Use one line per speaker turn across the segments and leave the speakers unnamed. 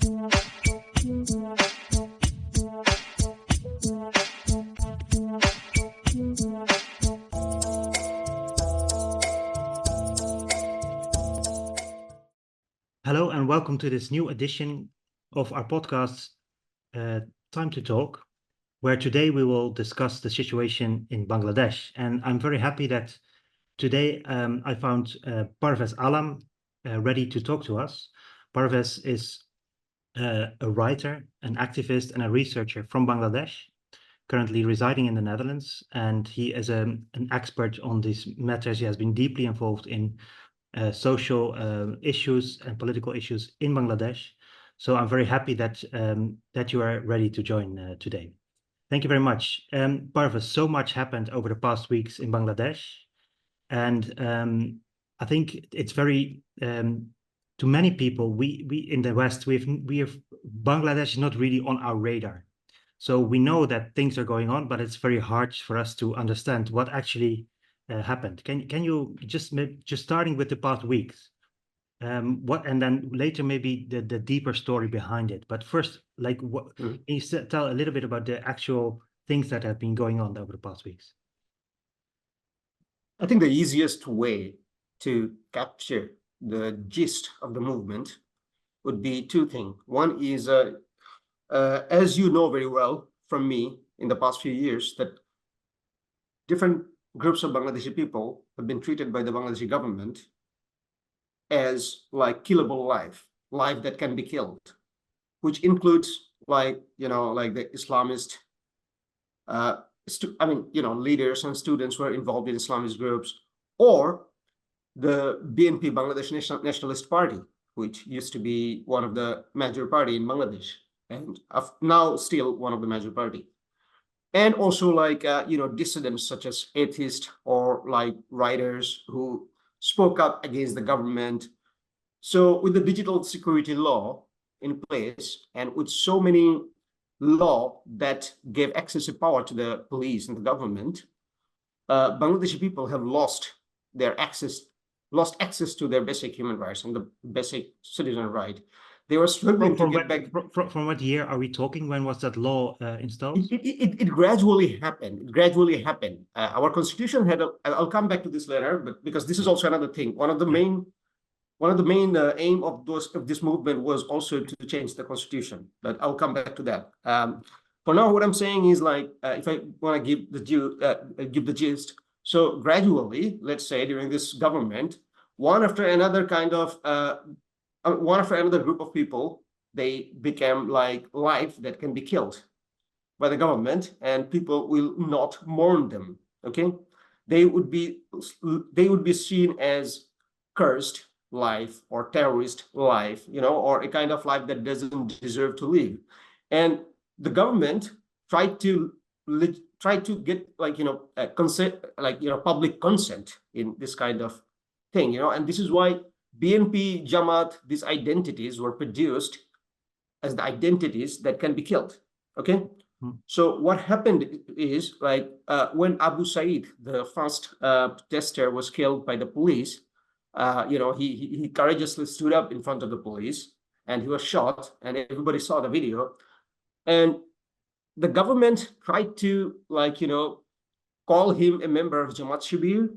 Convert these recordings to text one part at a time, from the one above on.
Hello and welcome to this new edition of our podcast, Time to Talk, where today we will discuss the situation in Bangladesh. And I'm very happy that today I found Parvez Alam ready to talk to us. Parvez is a writer, an activist, and a researcher from Bangladesh, currently residing in the Netherlands. And he is an expert on these matters. He has been deeply involved in social issues and political issues in Bangladesh. So I'm very happy that that you are ready to join today. Thank you very much. Parvez, so much happened over the past weeks in Bangladesh. And I think it's very, to many people, we in the West, we have Bangladesh is not really on our radar. So we know that things are going on, but it's very hard for us to understand what actually happened. Can you just starting with the past weeks, what, and then later maybe the deeper story behind it. But first, like, what can you tell a little bit about the actual things that have been going on over the past weeks?
I think the easiest way to capture the gist of the movement would be two things. One is, as you know very well from me in the past few years, that different groups of Bangladeshi people have been treated by the Bangladeshi government as like killable life that can be killed, which includes like the Islamist, leaders and students who are involved in Islamist groups, or the BNP, Bangladesh Nationalist Party, which used to be one of the major party in Bangladesh, and now still one of the major party. And also like, dissidents such as atheists or like writers who spoke up against the government. So with the digital security law in place and with so many law that gave excessive power to the police and the government, Bangladeshi people have lost access to their basic human rights and the basic citizen right. They were struggling to get back.
From what year are we talking? When was that law installed?
It gradually happened. Our constitution had I'll come back to this later, but because this is also another thing. One of the main aim of this movement was also to change the constitution. But I'll come back to that. For now, what I'm saying is like, if I want to give the gist. So gradually, let's say during this government, one after another group of people, they became like life that can be killed by the government, and people will not mourn them. Okay, they would be seen as cursed life or terrorist life, or a kind of life that doesn't deserve to live. And the government tried to get public consent in this kind of thing, and this is why BNP, Jamaat, these identities were produced as the identities that can be killed. Okay. So what happened is like when Abu Said, the first protester, was killed by the police, he courageously stood up in front of the police and he was shot, and everybody saw the video. And the government tried to call him a member of Jamaat Shibir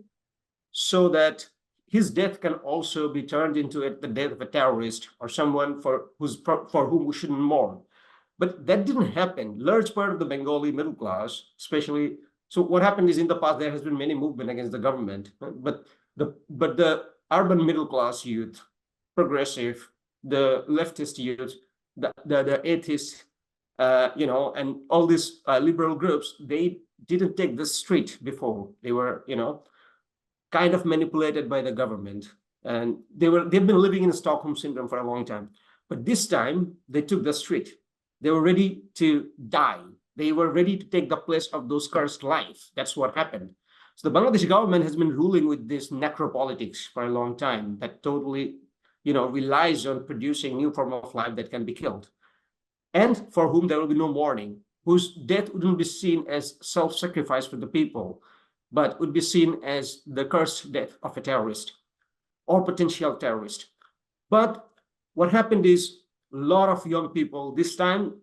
so that his death can also be turned into the death of a terrorist or someone for whom we shouldn't mourn. But that didn't happen. Large part of the Bengali middle class, especially. So what happened is, in the past there has been many movement against the government, but the urban middle class youth, progressive, the leftist youth, the atheists, and all these liberal groups, they didn't take the street before. They were, kind of manipulated by the government, and they've been living in Stockholm syndrome for a long time. But this time they took the street. They were ready to die. They were ready to take the place of those cursed life. That's what happened. So the Bangladeshi government has been ruling with this necropolitics for a long time that totally, relies on producing new form of life that can be killed, and for whom there will be no mourning, whose death wouldn't be seen as self-sacrifice for the people, but would be seen as the cursed death of a terrorist or potential terrorist. But what happened is lot of young people. This time,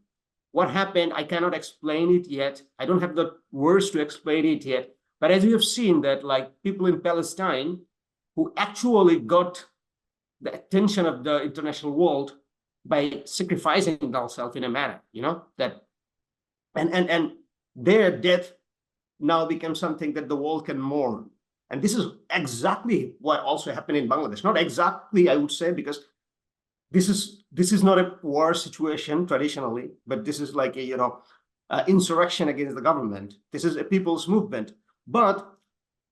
what happened, I cannot explain it yet. I don't have the words to explain it yet. But as you have seen that, like, people in Palestine who actually got the attention of the international world by sacrificing themselves in a manner, that, and their death now became something that the world can mourn. And this is exactly what also happened in Bangladesh. Not exactly, I would say, because this is not a war situation traditionally, but this is like a insurrection against the government. This is a people's movement, but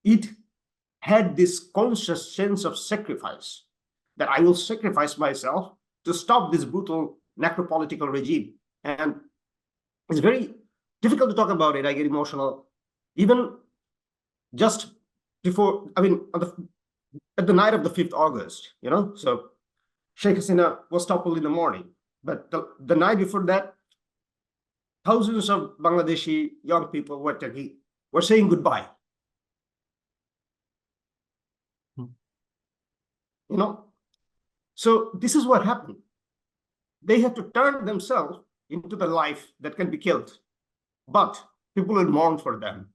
it had this conscious sense of sacrifice, that I will sacrifice myself to stop this brutal necropolitical regime. And it's very difficult to talk about it. I get emotional. Even just before, at the night of the 5th August, so Sheikh Hasina was toppled in the morning. But the night before that, thousands of Bangladeshi young people were saying goodbye. So this is what happened. They have to turn themselves into the life that can be killed, but people will mourn for them.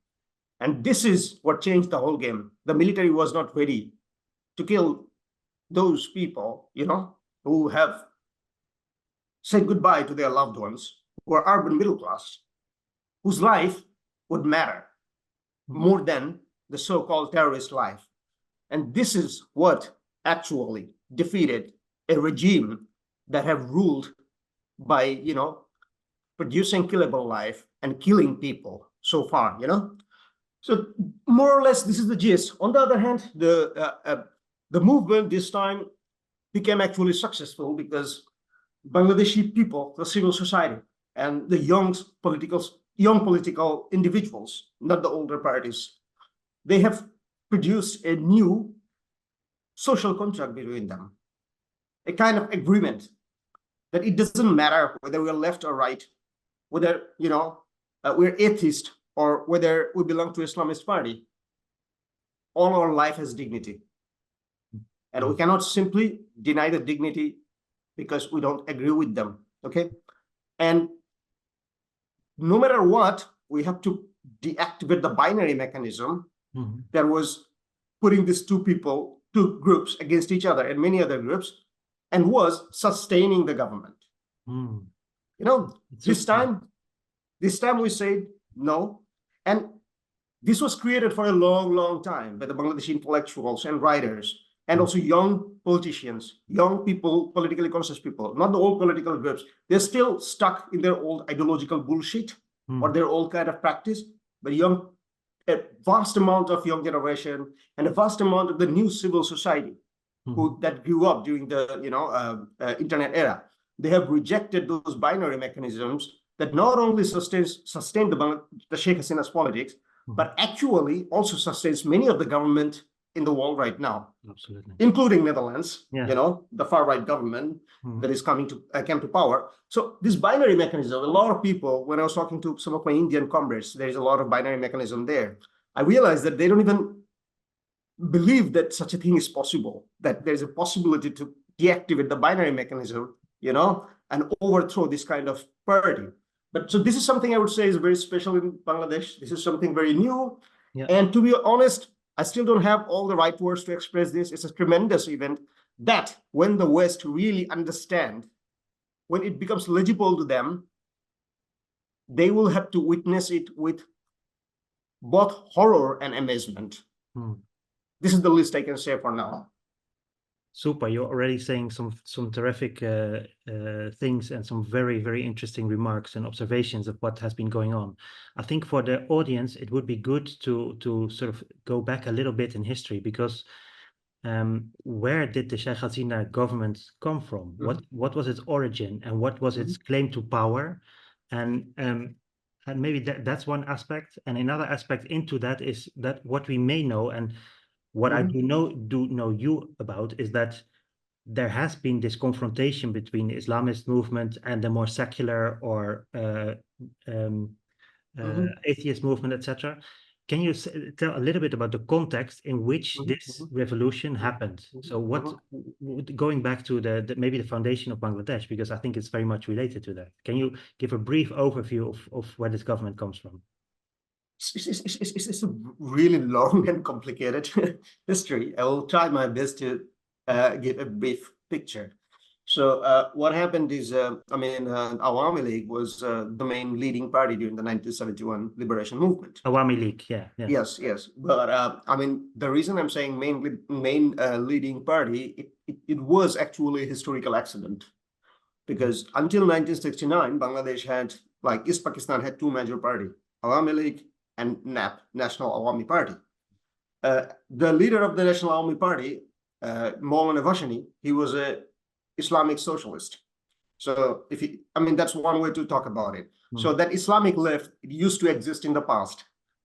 And this is what changed the whole game. The military was not ready to kill those people, who have said goodbye to their loved ones, who are urban middle class, whose life would matter more than the so-called terrorist life. And this is what actually defeated a regime that have ruled by, producing killable life and killing people so far, So more or less, this is the gist. On the other hand, the movement this time became actually successful because Bangladeshi people, the civil society, and the young political individuals, not the older parties, they have produced a new social contract between them, a kind of agreement that it doesn't matter whether we're left or right, whether we're atheist or whether we belong to Islamist party. All our life has dignity, and we cannot simply deny the dignity because we don't agree with them. Okay, and no matter what, we have to deactivate the binary mechanism that was putting these two groups against each other and many other groups, and was sustaining the government. This time we said no, and this was created for a long, long time by the Bangladeshi intellectuals and writers, and also young politicians, young people, politically conscious people, not the old political groups. They're still stuck in their old ideological bullshit or their old kind of practice, but a vast amount of young generation and a vast amount of the new civil society that grew up during the internet era. They have rejected those binary mechanisms that not only sustain the Sheikh Hasina's politics, but actually also sustains many of the government in the world right now.
Absolutely.
Including Netherlands, the far-right government that is came to power. So this binary mechanism, a lot of people, when I was talking to some of my Indian comrades, there's a lot of binary mechanism there. I realized that they don't even believe that such a thing is possible, that there's a possibility to deactivate the binary mechanism, and overthrow this kind of party. But so this is something I would say is very special in Bangladesh. This is something very new. And to be honest, I still don't have all the right words to express this. It's a tremendous event that when the West really understand, when it becomes legible to them, they will have to witness it with both horror and amazement. This is the least I can say for now.
Super. You're already saying some terrific things and some very, very interesting remarks and observations of what has been going on. I think for the audience, it would be good to sort of go back a little bit in history, because where did the Sheikh Hasina government come from? What was its origin, and what was its claim to power? And maybe that's one aspect. And another aspect into that is that what we may know, and what I do know you about, is that there has been this confrontation between the Islamist movement and the more secular or atheist movement, etc. can you tell a little bit about the context in which this revolution happened? So what, going back to maybe the foundation of Bangladesh, because I think it's very much related to that. Can you give a brief overview of where this government comes from?
It's a really long and complicated history. I will try my best to give a brief picture. So what happened is, Awami League was the main leading party during the 1971 liberation movement.
Awami League, yeah.
Yes. But the reason I'm saying main leading party, it was actually a historical accident, because until 1969, Bangladesh had, like East Pakistan had two major parties, Awami League and NAP, National Awami Party. The leader of the National Awami Party, Maulana Bhashani, he was a Islamic socialist. So that's one way to talk about it. So that Islamic left, it used to exist in the past.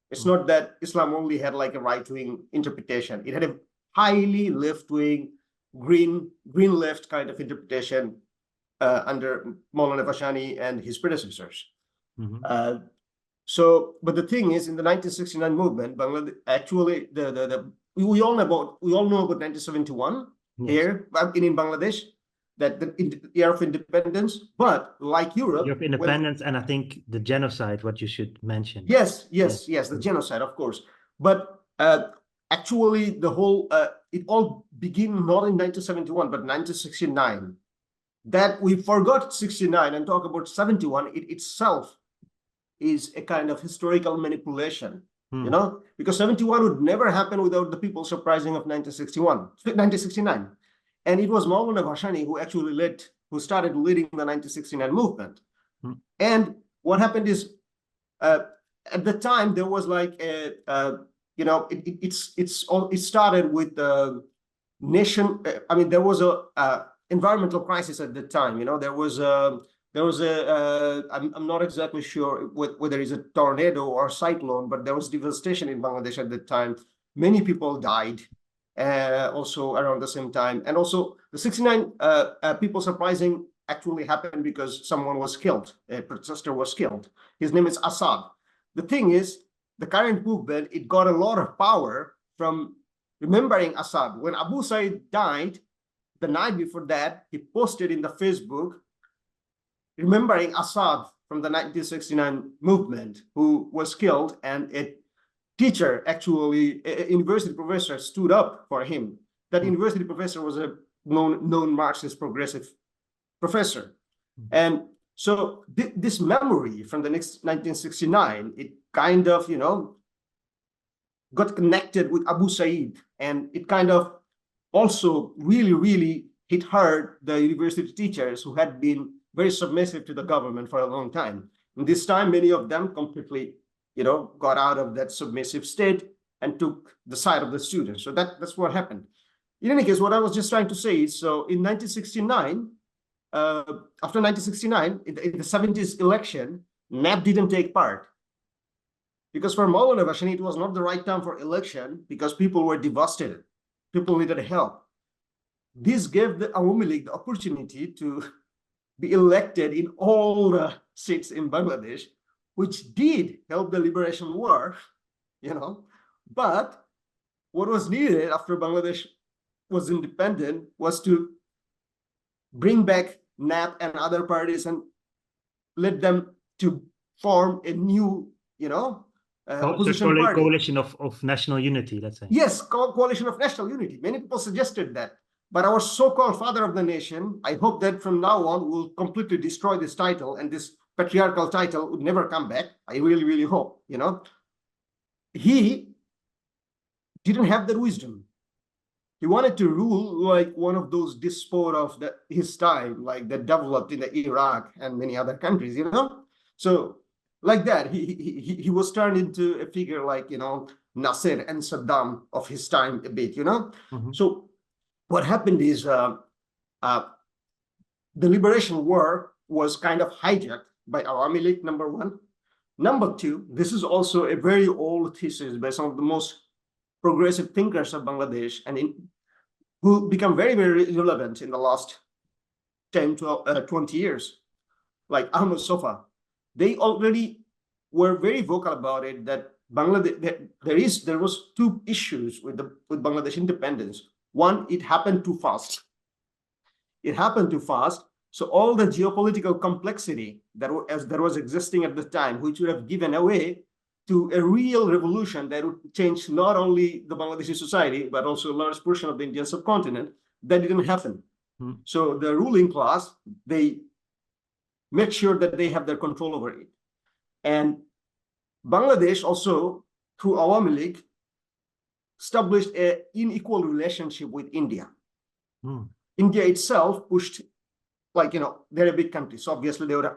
It's not that Islam only had like a right-wing interpretation. It had a highly left-wing, green left kind of interpretation under Maulana Bhashani and his predecessors. But the thing is, in the 1969 movement, Bangladesh actually we all know about 1971 here in Bangladesh, that the year of independence. But like Europe,
year of independence, and I think the genocide, what you should mention.
Yes, the genocide, of course. But actually, the whole it all began not in 1971, but 1969. That we forgot 69 and talk about 71. It itself is a kind of historical manipulation, because 71 would never happen without the People's Uprising of 1969. And it was Maulana Bhashani who started leading the 1969 movement. And what happened is, at the time, there was like it started with the nation. There was a environmental crisis at the time. I'm not exactly sure whether it's a tornado or cyclone, but there was devastation in Bangladesh at the time. Many people died also around the same time. And also the 69 People's Uprising actually happened because someone was killed, a protester was killed. His name is Assad. The thing is, the current movement, it got a lot of power from remembering Assad. When Abu Said died, the night before that, he posted in the Facebook, remembering Assad from the 1969 movement, who was killed, and a teacher, actually, a university professor, stood up for him. That university professor was a known Marxist progressive professor. And so this memory from the next 1969, it kind of, got connected with Abu Said, and it kind of also really hit hard the university teachers who had been very submissive to the government for a long time. And this time, many of them completely, got out of that submissive state and took the side of the students. So that's what happened. In any case, what I was just trying to say is, so in 1969, after 1969, in the 70s election, NAP didn't take part. Because for Maulana Bhashani, it was not the right time for election because people were devastated. People needed help. This gave the Awami League the opportunity to be elected in all the seats in Bangladesh, which did help the liberation war, But what was needed after Bangladesh was independent was to bring back NAP and other parties and let them to form a new, opposition party.
Coalition of national unity, let's say.
Yes, coalition of national unity. Many people suggested that. But our so-called father of the nation, I hope that from now on will completely destroy this title, and this patriarchal title would never come back. I really hope, He didn't have that wisdom. He wanted to rule like one of those despots of his time, like that developed in Iraq and many other countries, So like that, he was turned into a figure like, Nasser and Saddam of his time a bit, So what happened is the liberation war was kind of hijacked by Awami League, number one. Number two, this is also a very old thesis by some of the most progressive thinkers of Bangladesh, and who become very relevant in the last 10, 12, 20 years, like Ahmed Sofa. They already were very vocal about it, that Bangladesh, there was two issues with Bangladesh independence. One, it happened too fast. It happened too fast. So all the geopolitical complexity that was existing at the time, which would have given away to a real revolution that would change not only the Bangladeshi society, but also a large portion of the Indian subcontinent, that didn't happen. So the ruling class, they make sure that they have their control over it. And Bangladesh also, through Awami League, established an unequal relationship with India. India itself pushed, they're a big country, so obviously they would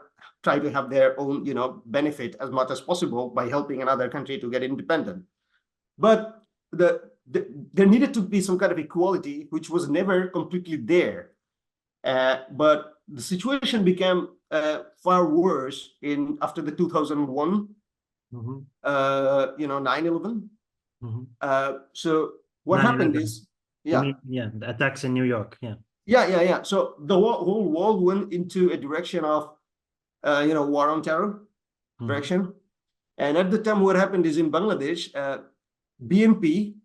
try to have their own, benefit as much as possible by helping another country to get independent. But there needed to be some kind of equality, which was never completely there. But the situation became far worse after the 2001, 9/11. So what happened is,
the attacks in New York,
So the whole world went into a direction of, war on terror direction. And at the time, what happened is in Bangladesh, BNP,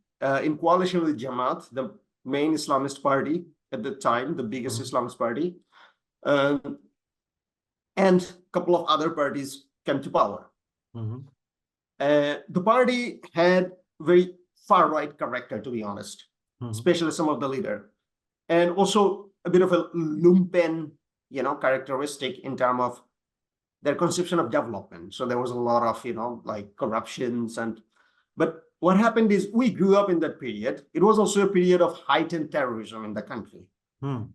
in coalition with Jamaat, the main Islamist party at the time, the biggest Islamist party, and a couple of other parties came to power. The party had very far-right character, to be honest, especially some of the leader, and also a bit of a lumpen, characteristic in terms of their conception of development. So there was a lot of, corruptions but what happened is we grew up in that period. It was also a period of heightened terrorism in the country.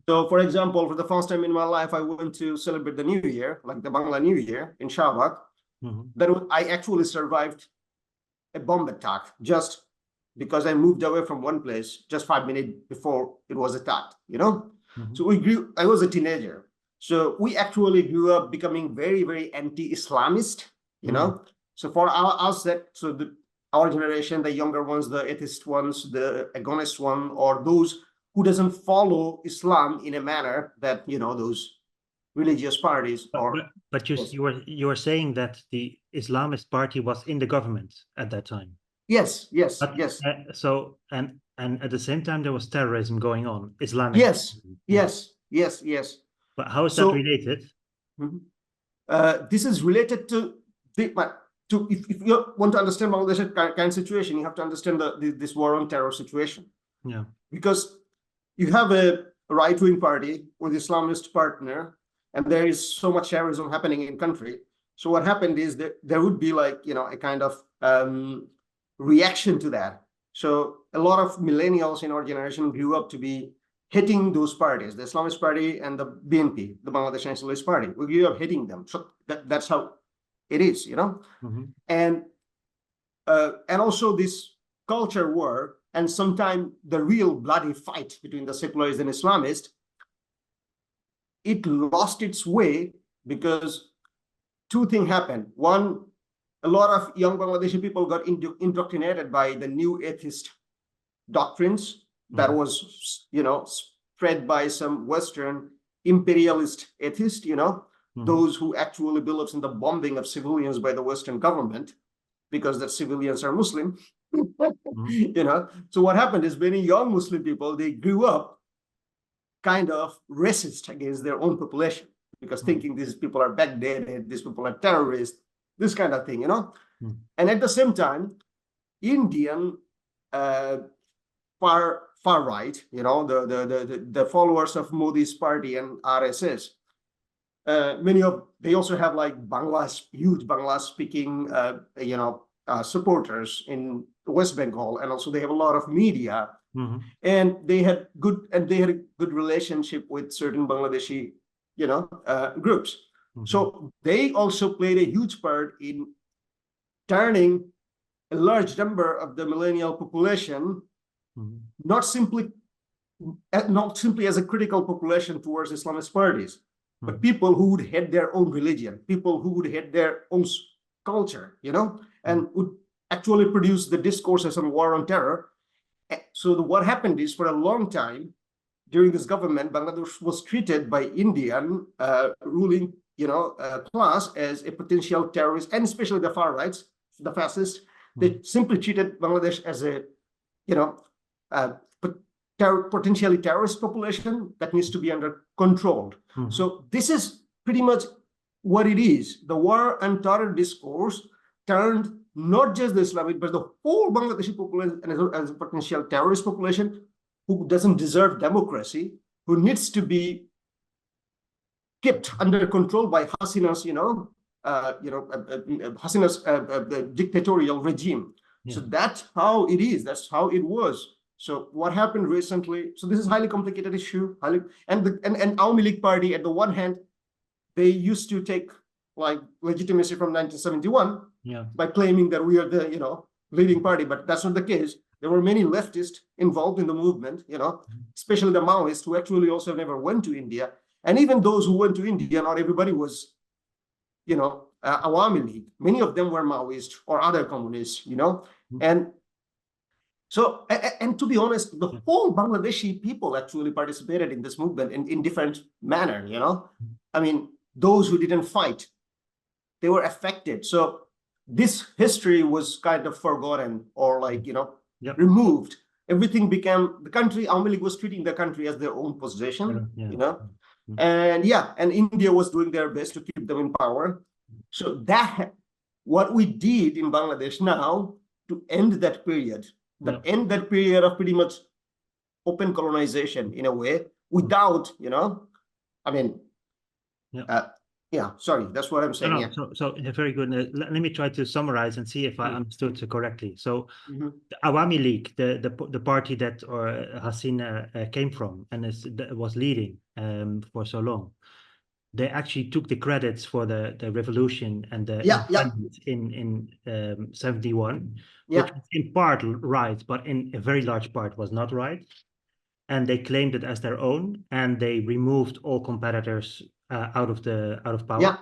So, for example, for the first time in my life, I went to celebrate the New Year, like the Bangla New Year in Shahbag. I actually survived a bomb attack just because I moved away from one place just 5 minutes before it was attacked, So I was a teenager. So we actually grew up becoming very, very anti-Islamist, So for us, our generation, the younger ones, the atheist ones, the agonist one, or those who doesn't follow Islam in a manner that, those religious parties are.
But you were saying that the Islamist party was in the government at that time.
Yes.
So and at the same time there was terrorism going on, Islamic.
Yes.
But how is that related?
This is related to if you want to understand Bangladesh kind of situation, you have to understand this war on terror situation. Because you have a right-wing party with Islamist partner, and there is so much terrorism happening in country. So what happened is that there would be a kind of reaction to that. So a lot of millennials in our generation grew up to be hating those parties, the Islamist party and the BNP, the Bangladesh Nationalist Party. We grew up hating them. So that's how it is, And also this culture war, and sometimes the real bloody fight between the secularists and Islamists, it lost its way because two things happened. One, a lot of young Bangladeshi people got indoctrinated by the new atheist doctrines that was, spread by some Western imperialist atheists, those who actually believes in the bombing of civilians by the Western government because the civilians are Muslim. So what happened is many young Muslim people, they grew up kind of racist against their own population because thinking these people are backdated, these people are terrorists, this kind of thing, And at the same time, Indian far right, the followers of Modi's party and RSS, they also have huge Bangla speaking, supporters in West Bengal, and also they have a lot of media, and they had a good relationship with certain Bangladeshi, groups. So they also played a huge part in turning a large number of the millennial population, not simply as a critical population towards Islamist parties, but people who would hate their own religion, people who would hate their own culture, and would actually produce the discourses on war on terror. So what happened is, for a long time during this government, Bangladesh was treated by Indian ruling class as a potential terrorist, and especially the far rights, the fascists, They simply treated Bangladesh as a, you know, potentially terrorist population that needs to be under controlled. So this is pretty much what it is. The war and terror discourse turned not just the Islamic, but the whole Bangladeshi population as a potential terrorist population who doesn't deserve democracy, who needs to be kept under control by Hasina's, Hasina's dictatorial regime. Yeah. So that's how it is. That's how it was. So what happened recently? So this is highly complicated issue. And Awami League Party, at the one hand, they used to take like legitimacy from 1971 by claiming that we are the leading party, but that's not the case. There were many leftists involved in the movement, especially the Maoists who actually also never went to India. And even those who went to India, not everybody was, Awami League. Many of them were Maoist or other communists, And so, and to be honest, the whole Bangladeshi people actually participated in this movement in different manner, I mean, those who didn't fight, they were affected. So this history was kind of forgotten or removed. Everything became the country. Awami League was treating the country as their own possession, and India was doing their best to keep them in power. So that what we did in Bangladesh now to end that period, end that period of pretty much open colonization in a way without, sorry, that's what I'm saying.
So very good. Let me try to summarize and see if I understood correctly. So the Awami League, the party that Hasina came from and was leading for so long, they actually took the credits for the revolution and the independence in 71, which was in part right, but in a very large part was not right. And they claimed it as their own, and they removed all competitors out of power.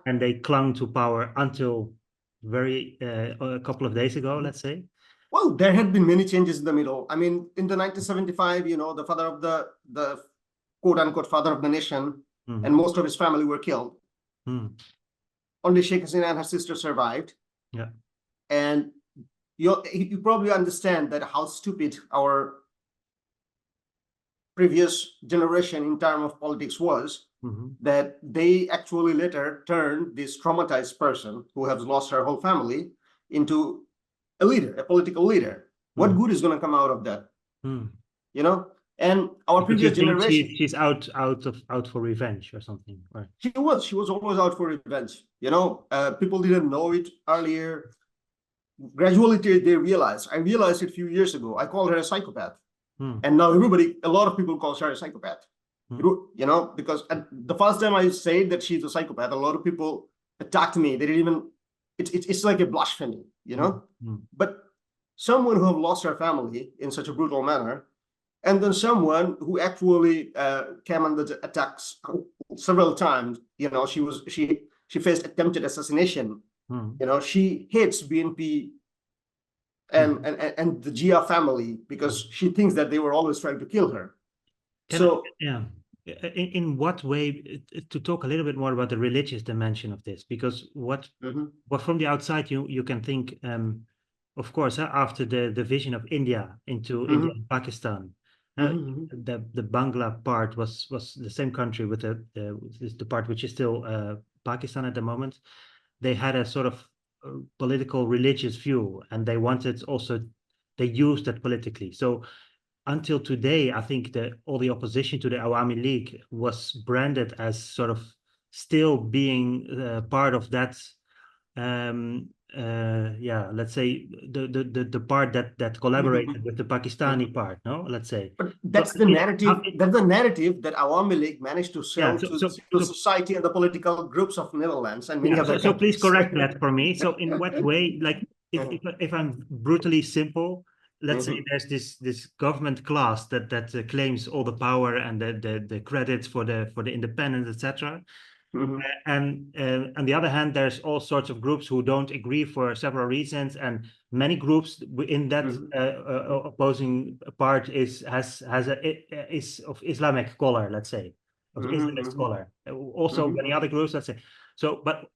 And they clung to power until a couple of days ago, let's say.
Well, there had been many changes in the middle. I mean, in the 1975, the father of the quote unquote father of the nation, and most of his family were killed. Only Sheikh Hasina and her sister survived. And you probably understand that how stupid our previous generation in terms of politics was, that they actually later turned this traumatized person who has lost her whole family into a leader, a political leader. What good is going to come out of that? And our previous generation,
she's out for revenge or something, right?
She was always out for revenge. People didn't know it earlier. Gradually they realized. I realized it a few years ago. I called her a psychopath. And now a lot of people call her a psychopath, because the first time I said that she's a psychopath, a lot of people attacked me. They didn't even, it's like a blasphemy, But someone who have lost her family in such a brutal manner, and then someone who actually came under the attacks several times, she faced attempted assassination, she hates BNP and the Jia family because she thinks that they were always trying to kill her.
In what way, to talk a little bit more about the religious dimension of this, because what from the outside you can think, of course, after the division of India into India and Pakistan, the Bangla part was the same country with the part which is still Pakistan at the moment. They had a sort of political religious view, and they used that politically. So until today, I think that all the opposition to the Awami League was branded as sort of still being part of that let's say the part that collaborated with the Pakistani part, no, let's say.
But that's the narrative. That's the narrative that Awami League managed to sell to society and the political groups of Netherlands and many other countries.
So please correct that for me. So in what way, like if I'm brutally simple, let's say there's this government class that claims all the power and the credits for the independence, etc. And on the other hand, there's all sorts of groups who don't agree for several reasons, and many groups in that opposing part is of Islamic color, let's say, of Islamist color. Also, many other groups, let's say. So, but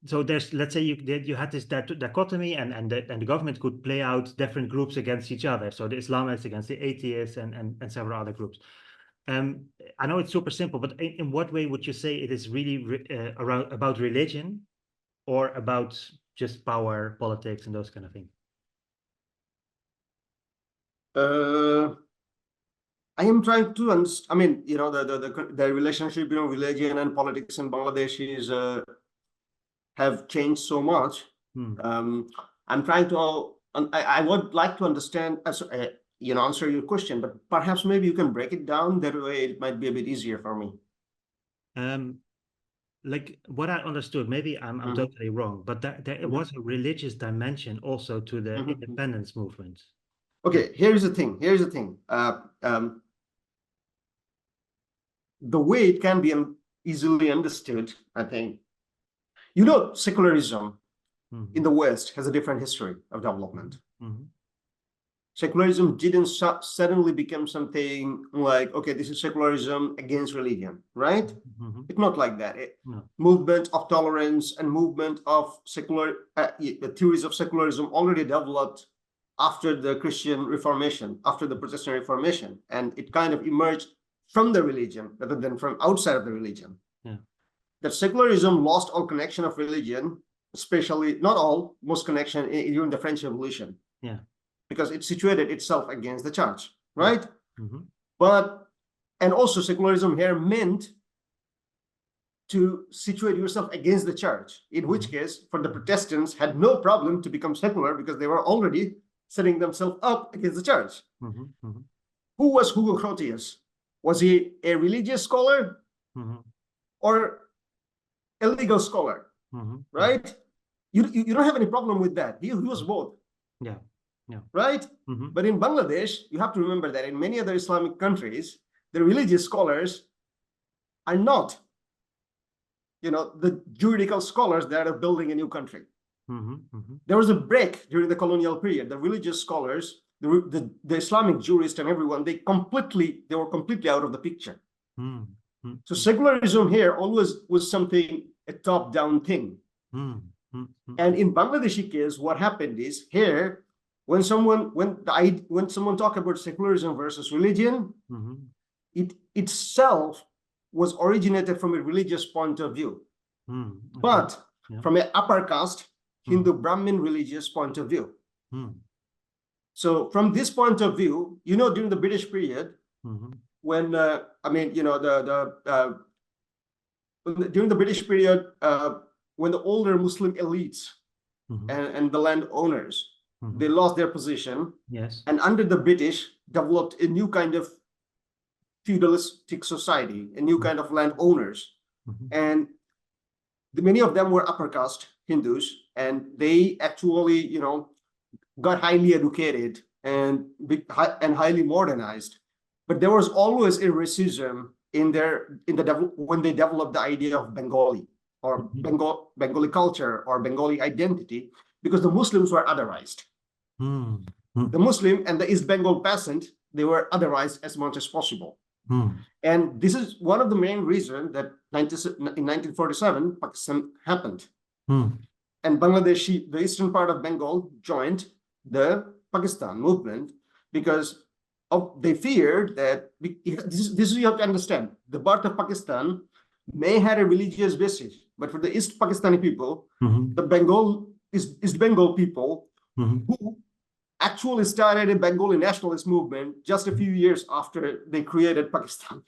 so there's, let's say you had this dichotomy, and the government could play out different groups against each other. So the Islamists against the atheists and several other groups. I know it's super simple, but in what way would you say it is really about religion, or about just power, politics, and those kind of things?
I am trying to understand. I mean, you know, the relationship between religion and politics in Bangladesh is have changed so much. I'm trying to. I would like to understand, you know, answer your question, but perhaps maybe you can break it down. That way, it might be a bit easier for me.
Like what I understood, maybe I'm totally wrong, but there was a religious dimension also to the independence movement.
Okay, here's the thing. The way it can be easily understood, I think, you know, secularism in the West has a different history of development. Secularism didn't suddenly become something like, okay, this is secularism against religion, right? It's not like that. Movement of tolerance and movement of secular theories of secularism already developed after the Christian Reformation, after the Protestant Reformation, and it kind of emerged from the religion rather than from outside of the religion. That secularism lost all connection of religion, especially, not all, most connection during the French Revolution. Because it situated itself against the church, right? But, and also secularism here meant to situate yourself against the church, in which case, for the Protestants, had no problem to become secular because they were already setting themselves up against the church. Who was Hugo Grotius? Was he a religious scholar or a legal scholar, right? You don't have any problem with that. He was both. Right? But in Bangladesh, you have to remember that in many other Islamic countries, the religious scholars are not, you know, the juridical scholars that are building a new country. There was a break during the colonial period. The religious scholars, the Islamic jurists and everyone, they were completely out of the picture. So secularism here always was something, a top-down thing. And in Bangladeshi case, what happened is here, when someone talk about secularism versus religion, it itself was originated from a religious point of view, but from an upper caste Hindu Brahmin religious point of view. So from this point of view, you know, during the British period, when I mean, you know, during the British period, when the older Muslim elites and the landowners, they lost their position. And under the British, developed a new kind of feudalistic society, a new kind of landowners. And many of them were upper caste Hindus, and they actually, you know, got highly educated and highly modernized. But there was always a racism when they developed the idea of Bengali or Bengali culture or Bengali identity, because the Muslims were otherized. The Muslim and the East Bengal peasant, they were otherized as much as possible. And this is one of the main reasons that in 1947, Pakistan happened. And Bangladesh, the eastern part of Bengal, joined the Pakistan movement because they feared that, this is you have to understand, the birth of Pakistan may have a religious basis, but for the East Pakistani people, the East Bengal people, who actually started a Bengali nationalist movement just a few years after they created Pakistan.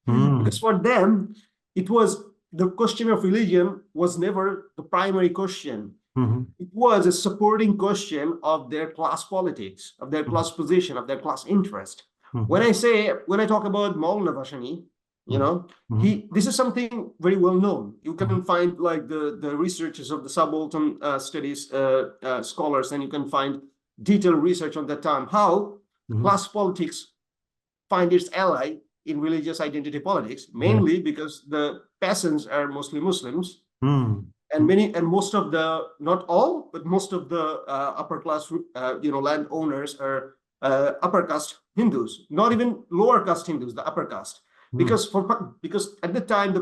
Because for them, it was the question of religion was never the primary question. It was a supporting question of their class politics, of their class position, of their class interest. When I talk about Maulana Bashani, you know, this is something very well known. You can find like the researchers of the subaltern studies scholars, and you can find detailed research on that time, how class politics find its ally in religious identity politics, mainly because the peasants are mostly Muslims, and most of the, not all, but most of the upper class, you know, landowners are upper caste Hindus, not even lower caste Hindus, the upper caste, because at the time,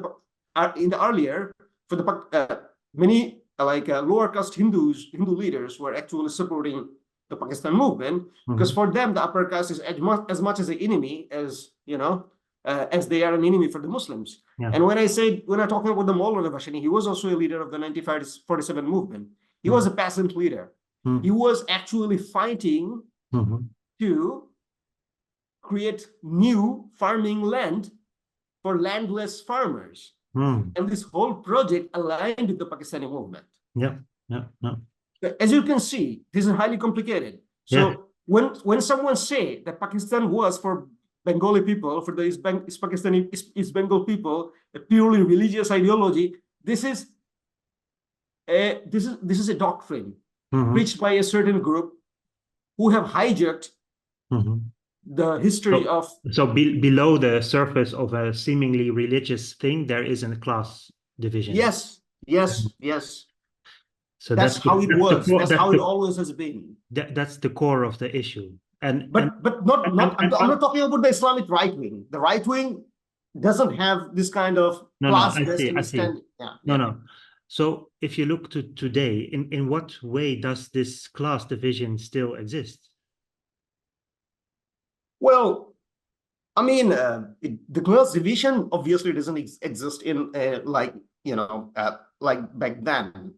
in the earlier, for the many lower caste Hindu leaders were actually supporting the Pakistan movement, because for them the upper caste is as much as an enemy as as they are an enemy for the Muslims.
Yeah.
And when I'm talking about the Maulana Bashani, he was also a leader of the 1947 movement. He was a peasant leader. He was actually fighting to create new farming land for landless farmers. And this whole project aligned with the Pakistani movement.
Yeah.
As you can see, this is highly complicated. So when someone say that Pakistan was for Bengali people, for the East Bengal people, a purely religious ideology, this is a doctrine preached by a certain group who have hijacked the history of.
So below the surface of a seemingly religious thing, there is a class division.
Yes. So that's how it works. That's how it always has been.
That's the core of the issue.
I'm not talking about the Islamic right wing. The right wing doesn't have this kind of class-based understanding.
No. So if you look to today, in what way does this class division still exist?
Well, I mean, the class division obviously doesn't exist in like back then.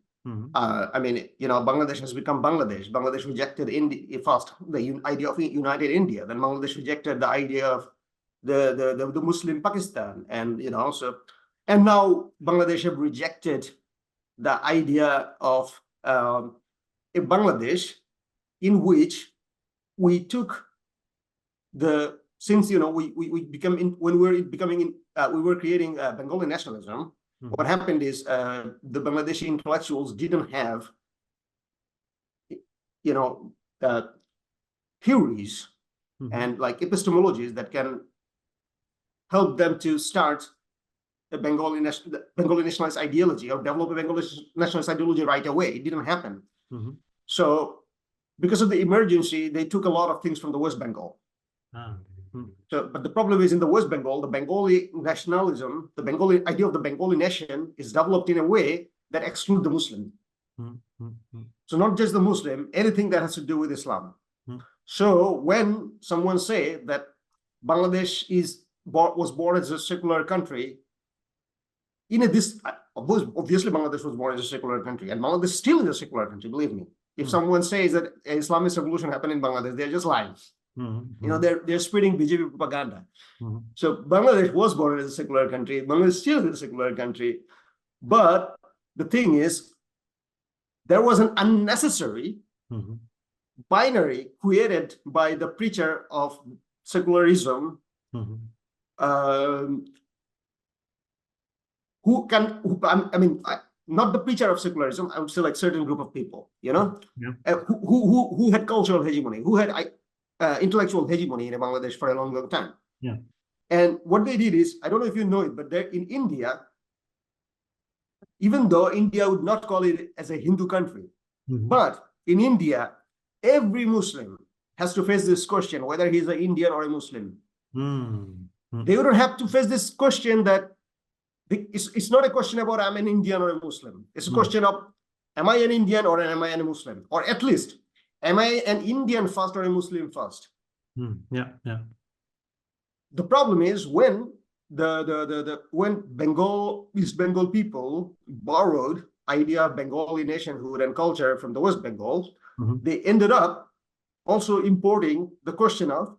I mean, Bangladesh has become Bangladesh. Bangladesh rejected first the idea of united India. Then Bangladesh rejected the idea of the Muslim Pakistan, and and now Bangladesh have rejected the idea of a Bangladesh in which we took we were creating Bengali nationalism. What happened is the Bangladeshi intellectuals didn't have theories and epistemologies that can help them to start a Bengali nationalist ideology or develop a Bengali nationalist ideology right away. It didn't happen. So because of the emergency, they took a lot of things from the West Bengal. But the problem is in the West Bengal, the Bengali nationalism, the Bengali idea of the Bengali nation is developed in a way that excludes the Muslim. So not just the Muslim, anything that has to do with Islam. So when someone say that Bangladesh was born as a secular country, obviously Bangladesh was born as a secular country, and Bangladesh still is a secular country, believe me. If someone says that an Islamist revolution happened in Bangladesh, they're just lying. They're spreading BJP propaganda. So Bangladesh was born as a secular country. Bangladesh still is a secular country. But the thing is, there was an unnecessary binary created by the preacher of secularism, not the preacher of secularism, I would say certain group of people, who had cultural hegemony, who had intellectual hegemony in Bangladesh for a long time. And what they did is, I don't know if you know it, but in India, even though India would not call it as a Hindu country, but in India, every Muslim has to face this question, whether he's an Indian or a Muslim. They wouldn't have to face this question that it's not a question about I'm an Indian or a Muslim. It's a question of, am I an Indian or am I a Muslim? Or at least, am I an Indian first or a Muslim first? The problem is when when East Bengal people borrowed idea of Bengali nationhood and culture from the West Bengal, they ended up also importing the question of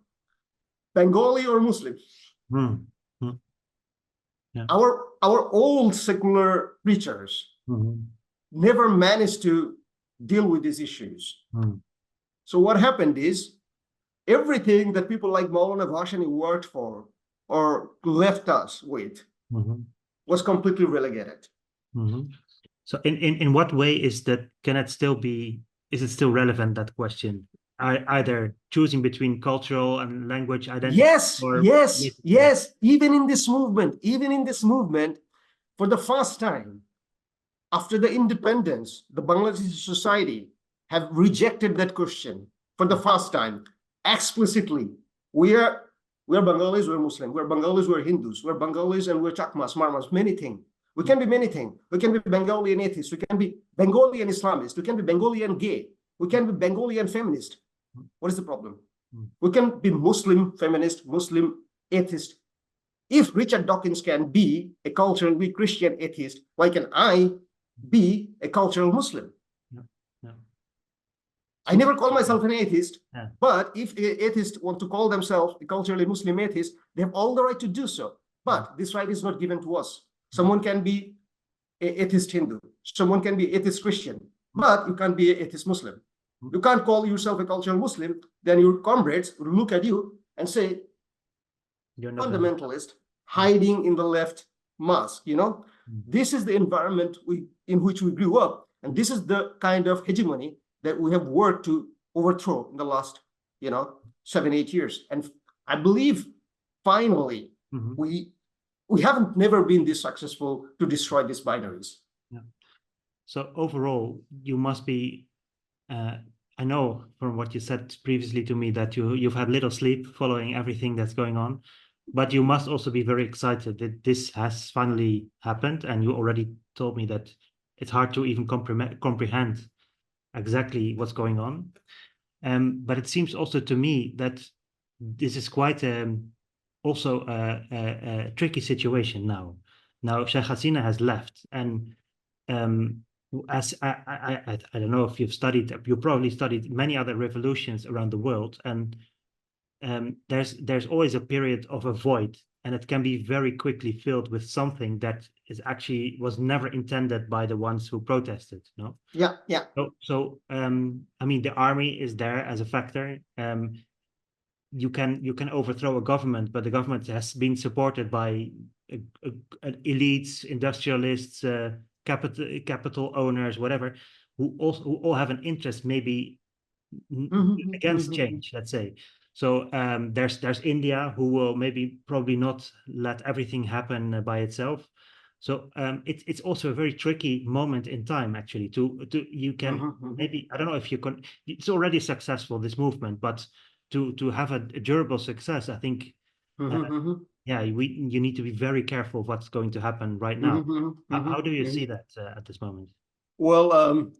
Bengali or Muslim. Our old secular preachers never managed to deal with these issues. So what happened is, everything that people like Maulana Bashani worked for or left us with was completely relegated.
So in what way is it still relevant, that question? Either choosing between cultural and language identity?
Yes. Even in this movement, for the first time, after the independence, the Bangladeshi society have rejected that question for the first time, explicitly. We're Bengalis, we're Muslim, we're Bengalis, we're Hindus, we're Bengalis, and we're Chakmas, Marmas, many things. We can be many things. We can be Bengali and atheist. We can be Bengali and Islamist. We can be Bengali and gay. We can be Bengali and feminist. What is the problem? We can be Muslim feminist, Muslim atheist. If Richard Dawkins can be a culturally Christian atheist, why can I be a cultural Muslim?
No.
I never call myself an atheist, but if atheists want to call themselves a culturally Muslim atheist, they have all the right to do so. But this right is not given to us. Someone can be an atheist Hindu, someone can be atheist Christian, but you can't be an atheist Muslim. You can't call yourself a cultural Muslim, then your comrades will look at you and say, you're fundamentalist, hiding in the left mask, you know? This is the environment in which we grew up, and this is the kind of hegemony that we have worked to overthrow in the last, 7-8 years. And I believe finally we haven't never been this successful to destroy these binaries.
So overall, you must be, I know from what you said previously to me that you've had little sleep following everything that's going on, but you must also be very excited that this has finally happened. And you already told me that it's hard to even comprehend exactly what's going on. But it seems also to me that this is quite also a tricky situation now. Now Sheikh Hasina has left, and as I don't know if you probably studied many other revolutions around the world, and there's always a period of a void, and it can be very quickly filled with something that was never intended by the ones who protested. No.
Yeah.
So I mean, the army is there as a factor. You can overthrow a government, but the government has been supported by elites, industrialists, capital owners, whatever, who all have an interest maybe against change, let's say. So there's India, who will probably not let everything happen by itself. So it's also a very tricky moment in time, actually. You can maybe, I don't know if you can. It's already successful, this movement, but to have a durable success, I think. You need to be very careful of what's going to happen right now. How do you see that at this moment?
Well,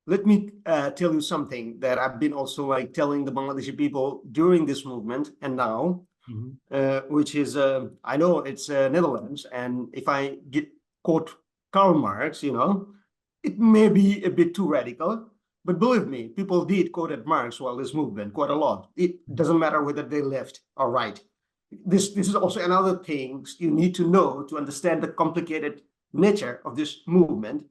let me tell you something that I've been also telling the Bangladeshi people during this movement and now, which is, I know it's Netherlands, and if I quote Karl Marx, it may be a bit too radical, but believe me, people did quote Marx while this movement, quite a lot. It doesn't matter whether they left or right. This is also another thing you need to know to understand the complicated nature of this movement.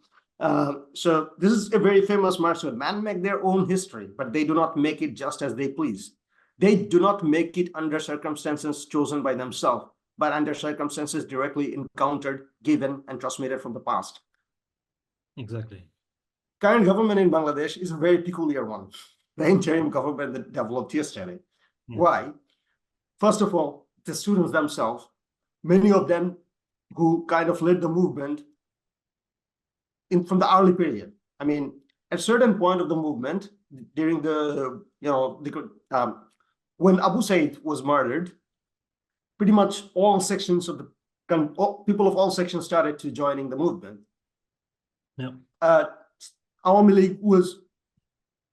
So this is a very famous Marxian. Man make their own history, but they do not make it just as they please. They do not make it under circumstances chosen by themselves, but under circumstances directly encountered, given, and transmitted from the past.
Exactly.
Current government in Bangladesh is a very peculiar one. The interim government that developed yesterday. Why? First of all, the students themselves, many of them who kind of led the movement from the early period. I mean, at a certain point of the movement, during the, when Abu Said was murdered, pretty much all sections of people of all sections started to joining the movement. Awami League was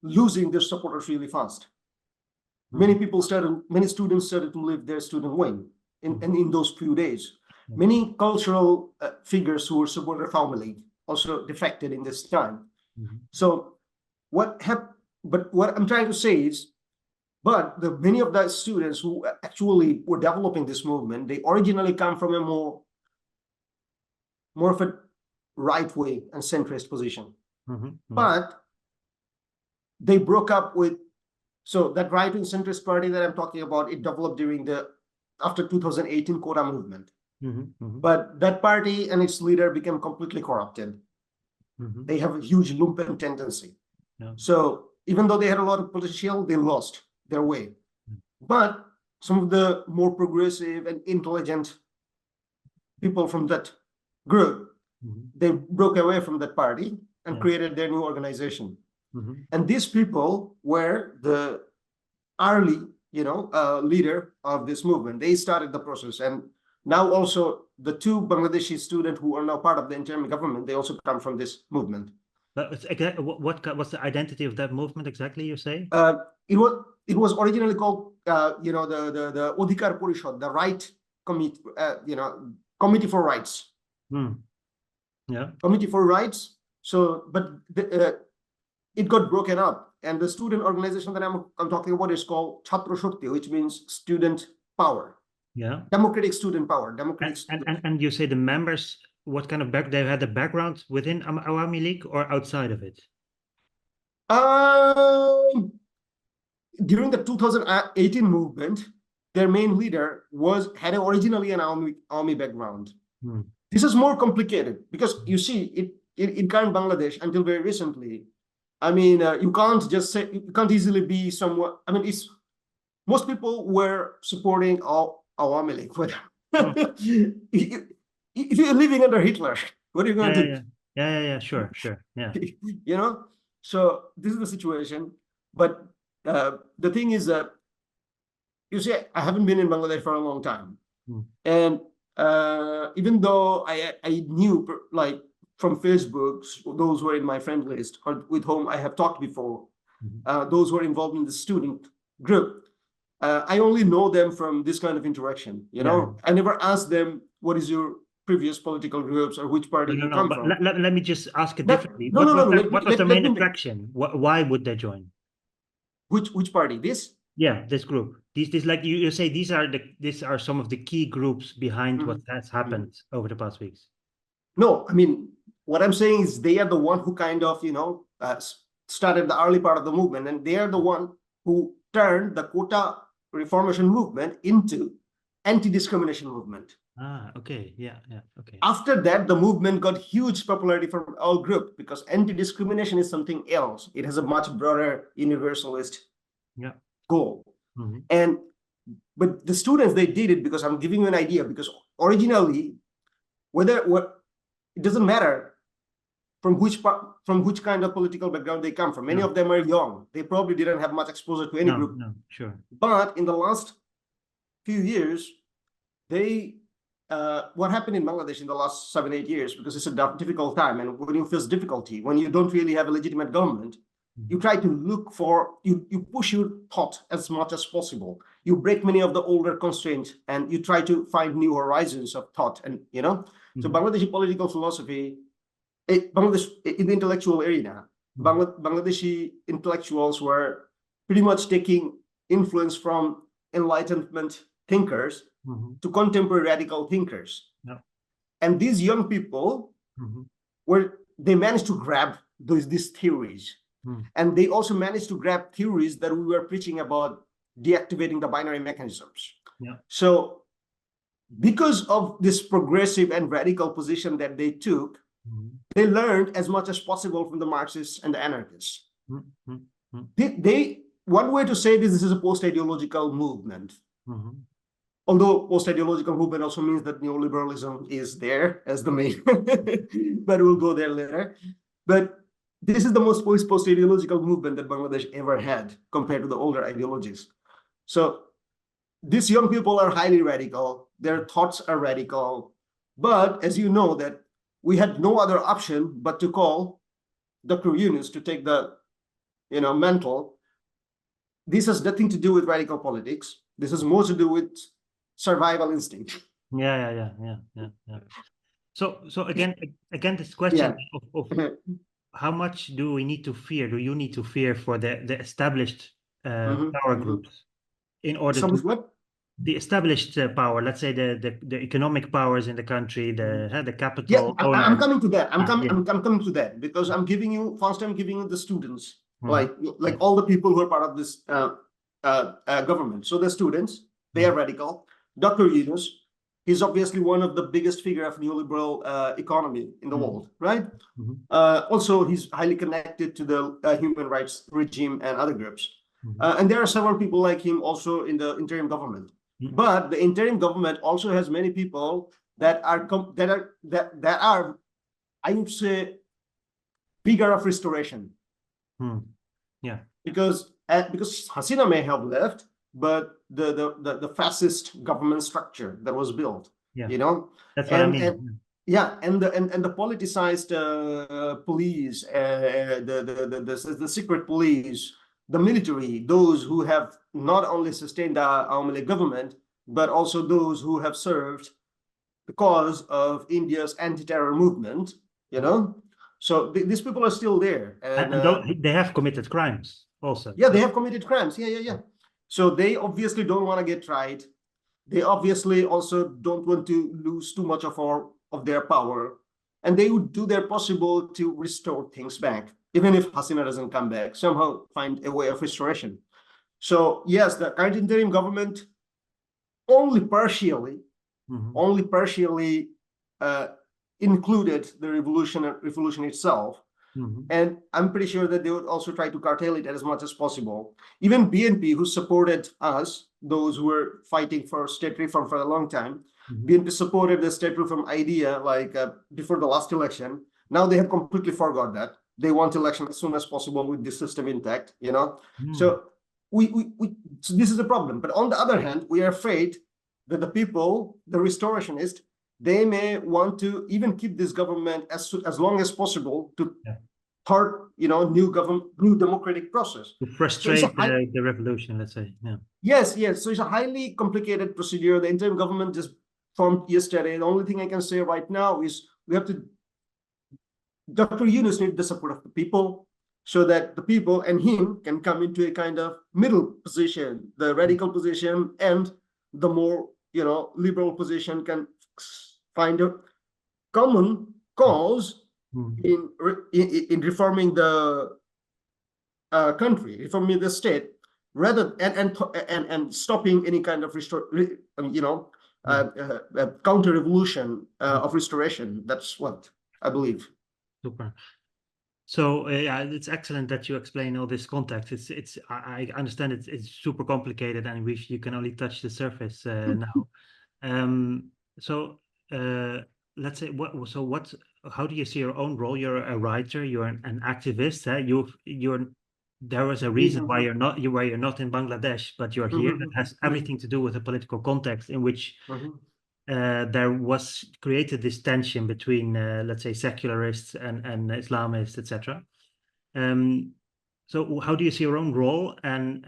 losing their supporters really fast. Many students started to leave their student wing in those few days. Many cultural figures who were supported of Awami League also defected in this time. So what I'm trying to say is, many of the students who actually were developing this movement, they originally come from a more of a right wing and centrist position. But they broke up with, so that right wing centrist party that I'm talking about, it developed after 2018 quota movement. But that party and its leader became completely corrupted. They have a huge lumpen tendency. So even though they had a lot of potential, they lost their way. But some of the more progressive and intelligent people from that group, they broke away from that party and created their new organization. And these people were the early, leader of this movement. They started the process, and now also the two Bangladeshi students who are now part of the interim government, they also come from this movement.
But what's the identity of that movement exactly, you say?
It was originally called the Odhikar Porishad, the right committee, committee for rights.
Yeah.
Committee for rights. So, but it got broken up, and the student organization that I'm talking about is called Chhatra Shakti, which means student power.
Yeah.
Democratic student power.
And you say the members, what kind of they had a background within Awami League or outside of it?
During the 2018 movement, their main leader had originally an army background. This is more complicated because you see in current Bangladesh until very recently, I mean, you can't just say, you can't easily be someone. I mean, most people were supporting Awami League. If you're living under Hitler, what are you going to do?
Yeah, sure, yeah.
So this is the situation. But the thing is that, you see, I haven't been in Bangladesh for a long time. And even though I knew, like, from Facebook, those who are in my friend list or with whom I have talked before, those who are involved in the student group, I only know them from this kind of interaction. I never asked them, what is your previous political groups or which party you come from.
Let me just ask it differently. What was the main attraction? Why would they join?
Which party? This?
Yeah, this group. These like you say, these are some of the key groups behind what has happened over the past weeks.
No, I mean, what I'm saying is they are the one who kind of, started the early part of the movement, and they are the one who turned the quota reformation movement into anti-discrimination movement.
Okay, yeah, okay.
After that, the movement got huge popularity from all groups because anti-discrimination is something else. It has a much broader universalist goal. But the students, they did it because I'm giving you an idea, because originally, it doesn't matter from which kind of political background they come from. Many of them are young. They probably didn't have much exposure to any group.
No, sure.
But in the last few years, what happened in Bangladesh in the last 7-8 years, because it's a difficult time, and when you face difficulty, when you don't really have a legitimate government, you try to look for, you push your thought as much as possible. You break many of the older constraints, and you try to find new horizons of thought. And so Bangladeshi political philosophy, Bangladesh in the intellectual arena, Bangladeshi intellectuals were pretty much taking influence from Enlightenment thinkers to contemporary radical thinkers. And these young people they managed to grab these theories. And they also managed to grab theories that we were preaching about deactivating the binary mechanisms. So because of this progressive and radical position that they took, they learned as much as possible from the Marxists and the anarchists. One way to say this is a post-ideological movement. Although post-ideological movement also means that neoliberalism is there as the main, but we'll go there later. But this is the most post-ideological movement that Bangladesh ever had compared to the older ideologies. So these young people are highly radical. Their thoughts are radical. But as you know, that we had no other option but to call Dr. Yunus to take the mantle. This has nothing to do with radical politics. This has more to do with survival instinct.
Yeah. So again, this question of how much do we need to fear? Do you need to fear for the established power groups in order to the established power? Let's say the economic powers in the country, the capital.
Yeah, I'm coming to that. I'm coming to that because I'm giving you the students, like all the people who are part of this government. So the students, they are radical. Dr. Yunus, he's obviously one of the biggest figure of neoliberal economy in the world, right? Also, he's highly connected to the human rights regime and other groups. And there are several people like him also in the interim government. But the interim government also has many people that are I would say bigger of restoration. Because Hasina may have left, but the fascist government structure that was built
Yeah.
you know,
That's what I mean.
and yeah, and the politicized police, the secret police, the military, those who have not only sustained the Awami government, but also those who have served the cause of India's anti-terror movement, you know. So these people are still there,
And they have committed crimes also.
yeah, they have committed crimes. Yeah. So they obviously don't want to get tried. They obviously also don't want to lose too much of their power, and they would do their possible to restore things back, even if Hasina doesn't come back. Somehow find a way of restoration. So yes, the current interim government only partially, only partially included the revolution itself. And I'm pretty sure that they would also try to curtail it as much as possible. Even BNP, who supported us, those who were fighting for state reform for a long time, BNP supported the state reform idea like before the last election. Now they have completely forgot that. They want election as soon as possible with the system intact, you know. So so this is a problem. But on the other hand, we are afraid that the people, the restorationists, they may want to even keep this government as long as possible to third, new democratic process.
To frustrate the revolution, let's say. Yeah.
Yes. So it's a highly complicated procedure. The interim government just formed yesterday. The only thing I can say right now is Dr. Yunus needs the support of the people so that the people and him can come into a kind of middle position. The radical position and the more, liberal position can find a common cause in reforming the country, reforming the state, rather and stopping any kind of counter revolution of restoration. That's what I believe.
Super. So yeah, it's excellent that you explain all this context. I understand it's super complicated, and you can only touch the surface now. So let's say how do you see your own role? You're a writer, you're an activist. There was a reason why you're not in Bangladesh, but you're here. That has everything to do with the political context in which there was created this tension between, let's say, secularists and Islamists, etc. So how do you see your own role, and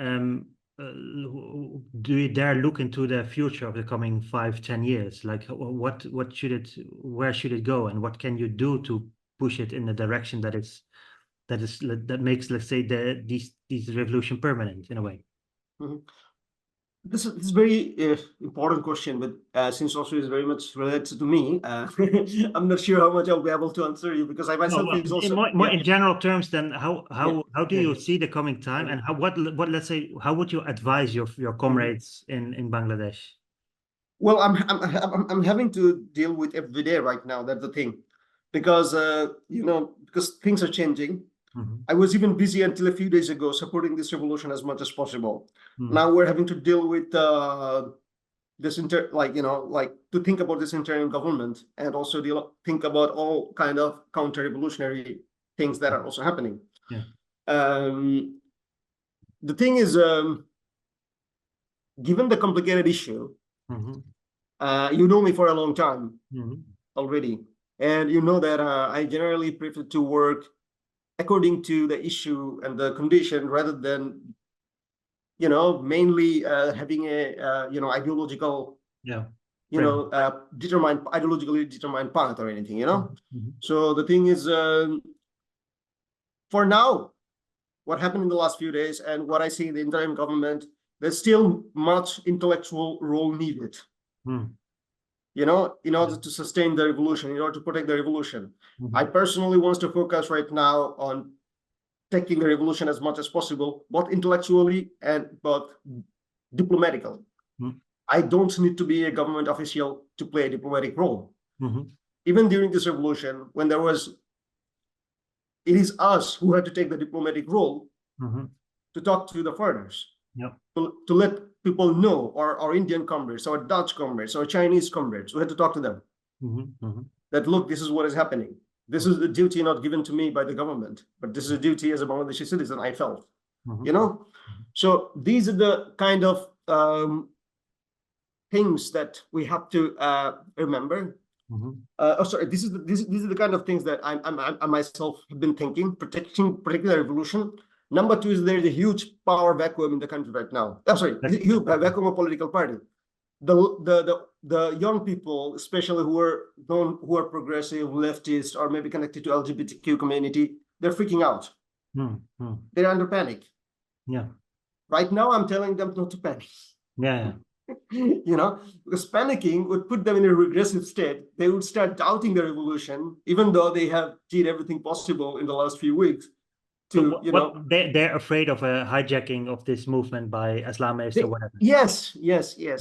do you dare look into the future of the coming 5-10 years? Like, where should it go, and what can you do to push it in the direction that makes, let's say, these revolution permanent in a way?
This is very important question, but since also is very much related to me, I'm not sure how much I'll be able to answer you, because I myself is also
more in general terms. Then how do you see the coming time, and what let's say, how would you advise your comrades in Bangladesh?
Well, I'm having to deal with every day right now. That's the thing, because because things are changing. I was even busy until a few days ago supporting this revolution as much as possible. Now we're having to deal with this to think about this interim government, and also think about all kind of counter-revolutionary things that are also happening. The thing is, given the complicated issue, you know me for a long time already, and you know that I generally prefer to work according to the issue and the condition, rather than mainly having a ideological ideologically determined path or anything. So the thing is, for now, what happened in the last few days and what I see in the interim government, there's still much intellectual role needed. In order to sustain the revolution, in order to protect the revolution. I personally want to focus right now on taking the revolution as much as possible, both intellectually and both diplomatically. I don't need to be a government official to play a diplomatic role. Even during this revolution, when it is us who had to take the diplomatic role to talk to the foreigners, to let people know, our Indian comrades, our Dutch comrades, our Chinese comrades, we had to talk to them that, look, this is what is happening. This is the duty not given to me by the government, but this is a duty as a Bangladeshi citizen I felt. So these are the kind of things that we have to remember. Sorry, this is the kind of things that I myself have been thinking, protecting the revolution. Number two is there's a huge power vacuum in the country right now. I'm sorry, huge vacuum of political party. The young people, especially who are progressive, leftist, or maybe connected to LGBTQ community, they're freaking out. They're under panic.
Yeah.
Right now, I'm telling them not to panic.
Yeah.
You know, because panicking would put them in a regressive state. They would start doubting the revolution, even though they have did everything possible in the last few weeks. To,
so they're afraid of a hijacking of this movement by Islamists or whatever.
Yes.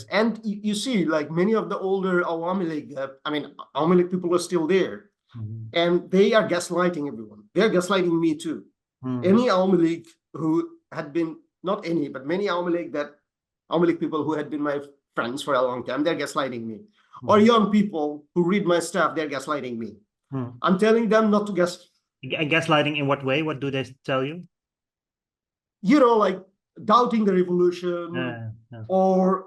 And you see, like many of the older Awami League, Awami League people are still there. And they are gaslighting everyone. They're gaslighting me too. Any Awami League who had been, not any, but many Awami League people who had been my friends for a long time, they're gaslighting me. Or young people who read my stuff, they're gaslighting me. I'm telling them not to
gaslighting in what way? What do they tell you?
You know, like doubting the revolution, or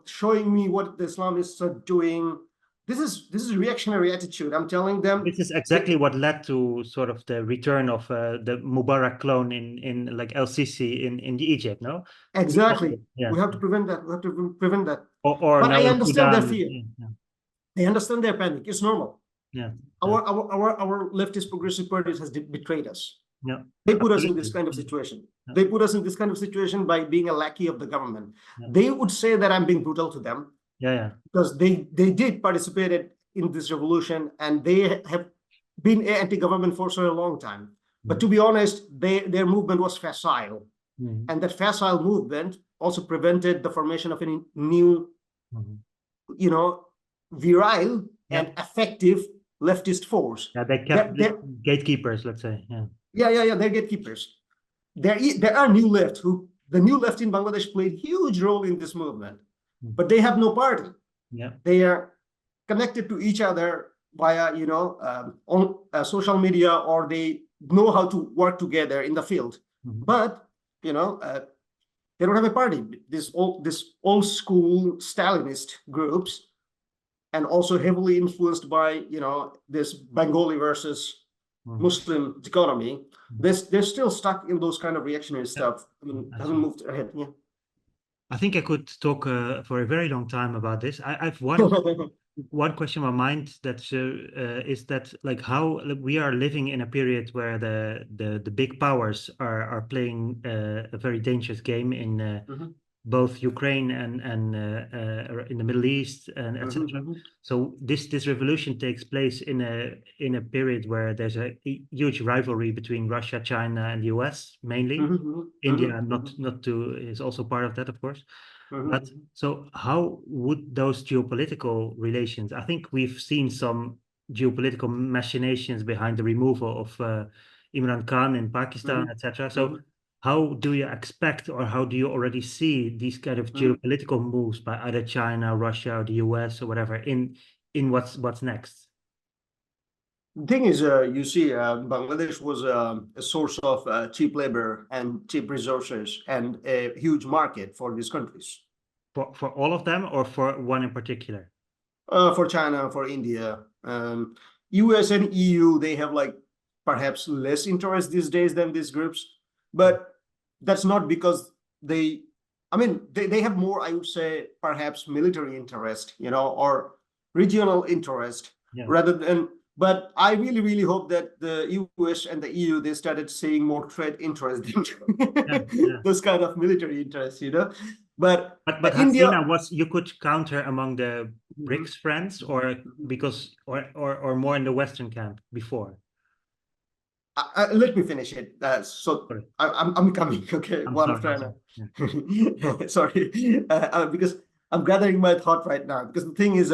showing me what the Islamists are doing. This is reactionary attitude. I'm telling them.
This is exactly what led to sort of the return of the Mubarak clone in like El-Sisi in Egypt, no?
Exactly. We have to prevent that. We have to prevent that.
Or
but I understand their fear.
I
understand their panic. It's normal.
Our
leftist progressive parties has betrayed us.
They
put us in this kind of situation. They put us in this kind of situation by being a lackey of the government. They would say that I'm being brutal to them. Because they did participate in this revolution, and they have been an anti-government force for a long time. But to be honest, their movement was facile. And that facile movement also prevented the formation of any new, virile and effective leftist force.
They kept gatekeepers, let's say.
They're gatekeepers. There are new left the new left in Bangladesh played huge role in this movement, but they have no party. They are connected to each other via on social media, or they know how to work together in the field. But they don't have a party. This old school Stalinist groups, and also heavily influenced by this Bengali versus Muslim dichotomy, they're still stuck in those kind of reactionary stuff. Hasn't moved ahead.
I think I could talk for a very long time about this. I've one question in my mind that is that like how we are living in a period where the big powers are playing a very dangerous game in both Ukraine and in the Middle East and etc. So this revolution takes place in a period where there's a huge rivalry between Russia, China, and the US mainly. India is also part of that, of course. But so how would those geopolitical relations? I think we've seen some geopolitical machinations behind the removal of Imran Khan in Pakistan, etc. So how do you expect, or how do you already see these kind of geopolitical moves by either China, Russia, or the US, or whatever in what's next?
The thing is, you see, Bangladesh was a source of cheap labor and cheap resources and a huge market for these countries.
For all of them, or for one in particular?
For China, for India, US and EU, they have like perhaps less interest these days than these groups, but that's not because they have more, I would say, perhaps military interest, or regional interest rather than. But I really, really hope that the US and the EU, they started seeing more trade interest in those kind of military interests, But
India was, you could counter among the BRICS friends, or because or more in the Western camp before.
Let me finish it. I'm coming. Okay, sorry, because I'm gathering my thought right now. Because the thing is,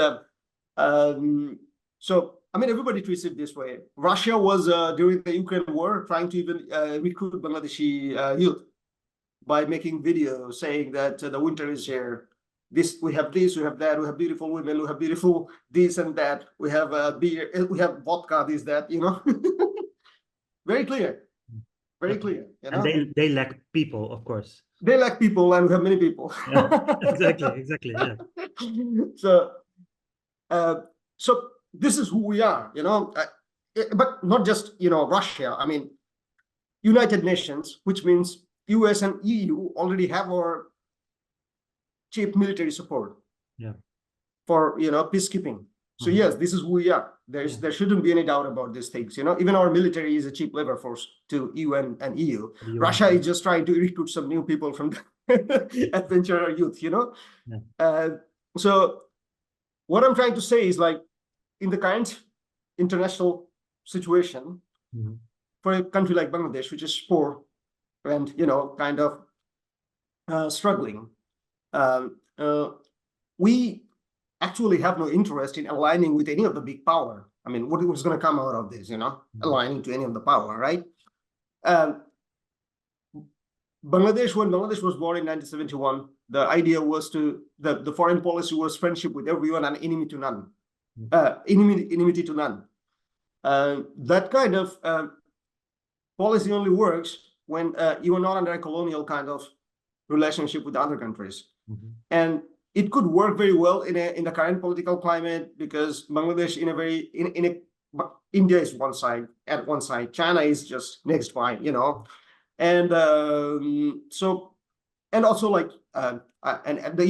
everybody treats it this way. Russia was during the Ukraine war trying to even recruit Bangladeshi youth by making videos saying that the winter is here. We have this, we have that, we have beautiful women, we have beautiful this and that. We have beer, we have vodka, this, that. Very clear. Very clear.
And they lack people, of course.
They lack people, and we have many people.
Exactly. Yeah.
So, so this is who we are, but not just, Russia. I mean, United Nations, which means US and EU already have our cheap military support for, peacekeeping. So yes, this is who we are. There shouldn't be any doubt about these things. Even our military is a cheap labor force to UN and EU. Russia is just trying to recruit some new people from the adventurer youth. So what I'm trying to say is, like, in the current international situation, for a country like Bangladesh, which is poor and kind of struggling, we actually have no interest in aligning with any of the big power. I mean, what was going to come out of this, aligning to any of the power, right? Bangladesh, when Bangladesh was born in 1971, the idea was the foreign policy was friendship with everyone and enemy to none. Enmity to none. That kind of policy only works when you are not under a colonial kind of relationship with other countries. And it could work very well in the current political climate, because Bangladesh India is one side, China is just next by, and so, and also, like, and the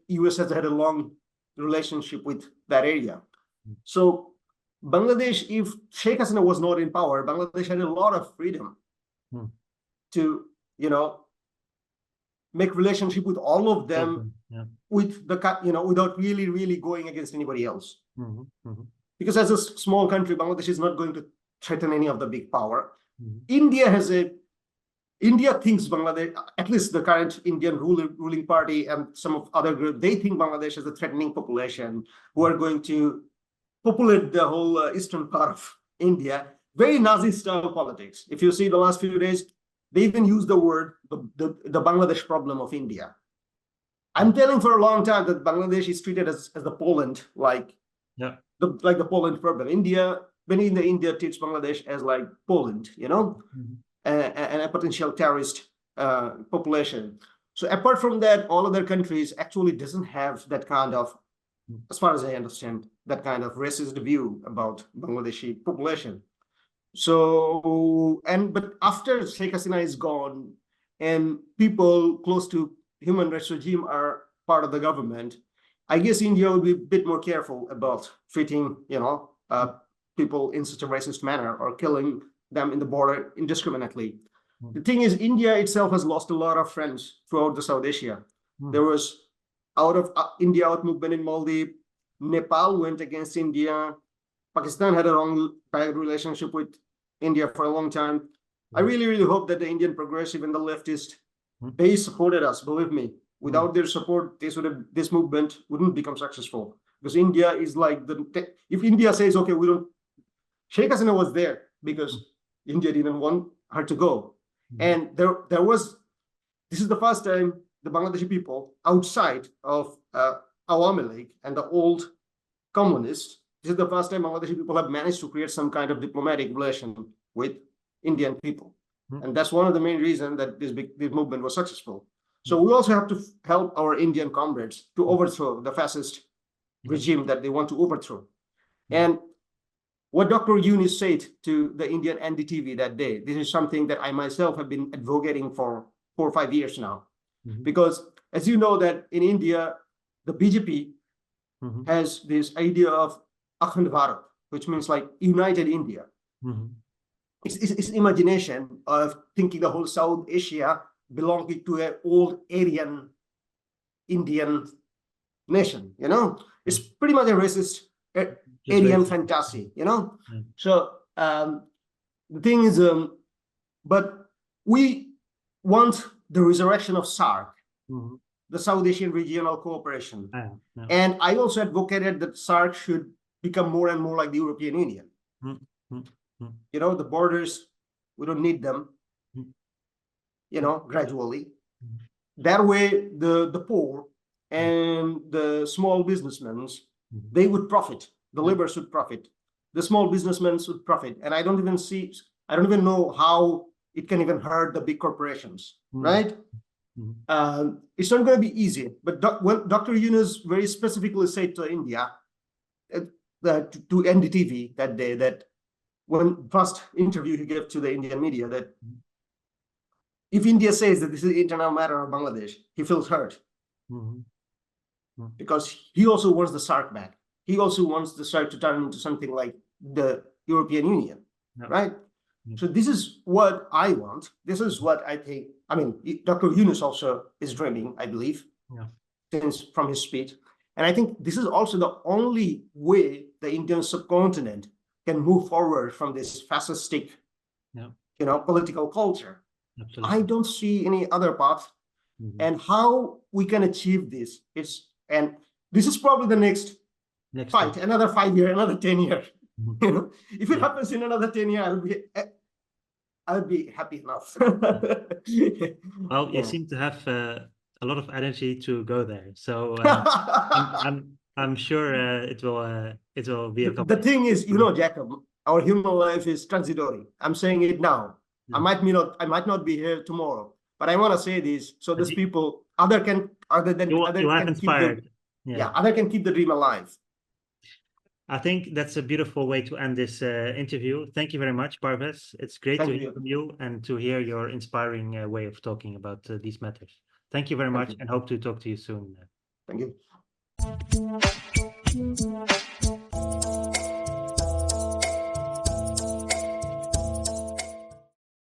US has had a long relationship with that area. So Bangladesh, if Sheikh Hasina was not in power, Bangladesh had a lot of freedom to, make relationship with all of them, with the, without really going against anybody else. Because as a small country, Bangladesh is not going to threaten any of the big power. India thinks Bangladesh, at least the current Indian ruling party and some of other groups, they think Bangladesh is a threatening population who are going to populate the whole eastern part of India. Very Nazi-style politics. If you see the last few days, they even use the word the Bangladesh problem of India. I'm telling for a long time that Bangladesh is treated as the Poland, like the Poland problem. India treats Bangladesh as like Poland, and a potential terrorist population. So apart from that, all other countries actually doesn't have that kind of, as far as I understand, that kind of racist view about Bangladeshi population. So, but after Sheikh Hasina is gone and people close to human rights regime are part of the government, I guess India will be a bit more careful about treating, people in such a racist manner or killing them in the border indiscriminately. The thing is, India itself has lost a lot of friends throughout the South Asia. There was out of India out movement in Maldives. Nepal went against India. Pakistan had a long bad relationship with India for a long time. I really hope that the Indian progressive and the leftist, they supported us. Believe me, without their support, this movement wouldn't become successful. Because India is like if India says, okay, we don't. Sheikh Hasina was there because India didn't want her to go, and there was. This is the first time the Bangladeshi people outside of Awami League and the old communists. This is the first time Bangladeshi people have managed to create some kind of diplomatic relation with Indian people. And that's one of the main reasons that this movement was successful. So we also have to help our Indian comrades to overthrow the fascist regime that they want to overthrow. And what Dr. Yunus said to the Indian NDTV that day, this is something that I myself have been advocating for 4 or 5 years now. Because as you know that in India, the BJP has this idea of Akhand Bharat, which means like united India. It's imagination of thinking the whole South Asia belonging to an old Aryan Indian nation, It's pretty much a racist Aryan fantasy, So the thing is, but we want the resurrection of SARC, the South Asian Regional Cooperation. And I also advocated that SARC should become more and more like the European Union. The borders, we don't need them, gradually. That way, the poor and the small businessmen, they would profit. The laborers would profit. The small businessmen would profit. And I don't even know how it can even hurt the big corporations, right? It's not going to be easy. But when Dr. Yunus very specifically said to India, to NDTV that day, that when first interview he gave to the Indian media, that if India says that this is an internal matter of Bangladesh, he feels hurt. Because he also wants the SARC back. He also wants the SARC to turn into something like the European Union, right? So this is what I want. This is what I think. I mean, Dr. Yunus also is dreaming, I believe, since from his speech. And I think this is also the only way the Indian subcontinent can move forward from this fascistic, political culture. Absolutely. I don't see any other path. And how we can achieve this and this is probably the next fight, another 5 years, another 10 years. If it happens in another 10 years, I'll be happy enough.
Well, you seem to have a lot of energy to go there, so I'm sure it will be accomplished.
The thing is, Jacob, our human life is transitory. I'm saying it now. I might not be here tomorrow, but I want to say this so these people, other can keep the dream alive.
I think that's a beautiful way to end this interview. Thank you very much, Parvez. It's great to hear from you and to hear your inspiring way of talking about these matters. Thank you very much, and hope to talk to you soon.
Thank you.